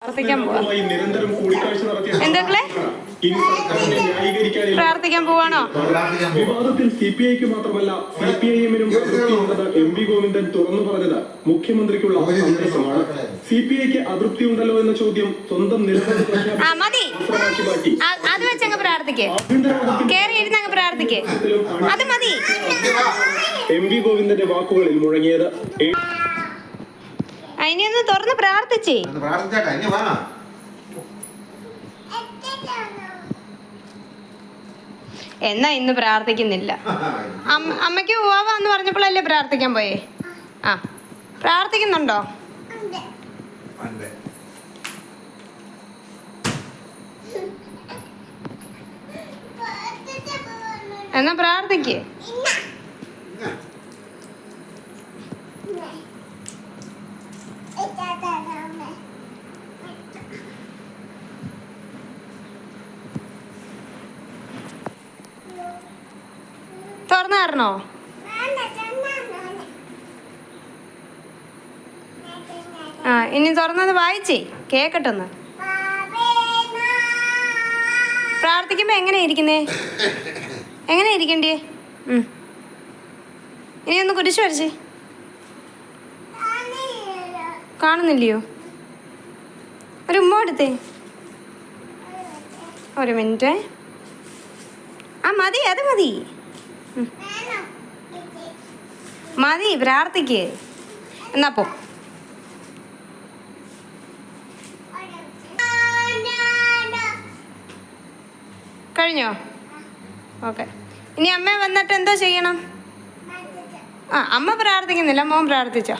പ്രാർത്ഥിക്കാൻ പോവാ. എന്തൊക്കെ പ്രാർത്ഥിക്കാൻ പോവാണോ? വിവാദത്തിൽ സിപിഐക്ക് മാത്രമല്ല സിപിഐഎമ്മിനും അതൃപ്തിയുണ്ടെന്ന് എം വി ഗോവിന്ദൻ തുറന്നു പറഞ്ഞത് മുഖ്യമന്ത്രിക്കുള്ള സന്ദേശമാണ്. സിപിഐക്ക് അതൃപ്തിയുണ്ടല്ലോ എന്ന ചോദ്യം സ്വന്തം മതി, അത് വെച്ചങ്ങ് പ്രാർത്ഥിക്കേ, കേറി ഇരുന്നങ്ങ് പ്രാർത്ഥിക്കേ, അത് മതി. എം വി ഗോവിന്ദന്റെ വാക്കുകളിൽ മുഴങ്ങിയത് അതിനൊന്ന് തുറന്ന് പ്രാർത്ഥിച്ചേ. എന്നാ ഇന്ന് പ്രാർത്ഥിക്കുന്നില്ല. അമ്മയ്ക്ക് പോവാന്ന് പറഞ്ഞപ്പോഴല്ലേ പ്രാർത്ഥിക്കാൻ പോയേ? ആ, പ്രാർത്ഥിക്കുന്നുണ്ടോ? എന്നാ പ്രാർത്ഥിക്കേ. തുറന്നു തരണോ? ആ, ഇനി തുറന്നത് വായിച്ചേ, കേക്കട്ടൊന്ന്. പ്രാർത്ഥിക്കുമ്പോ എങ്ങനെ ഇരിക്കുന്നേ? എങ്ങനെ ഇരിക്കണ്ടേ? ഇനി ഒന്ന് കുരിശ് വരച്ചേ. കാണുന്നില്ലയോ? ഒരു ഉമ്മ എടുത്തേ. ഒരു മിനിറ്റ്. ആ മതി, അത് മതി മതി, പ്രാർത്ഥിക്ക്. എന്നാ പോ. കഴിഞ്ഞോ? ഓക്കെ. ഇനി അമ്മ വന്നിട്ട് എന്തോ ചെയ്യണം? ആ, അമ്മ പ്രാർത്ഥിക്കുന്നില്ല, മോൻ പ്രാർത്ഥിച്ചോ.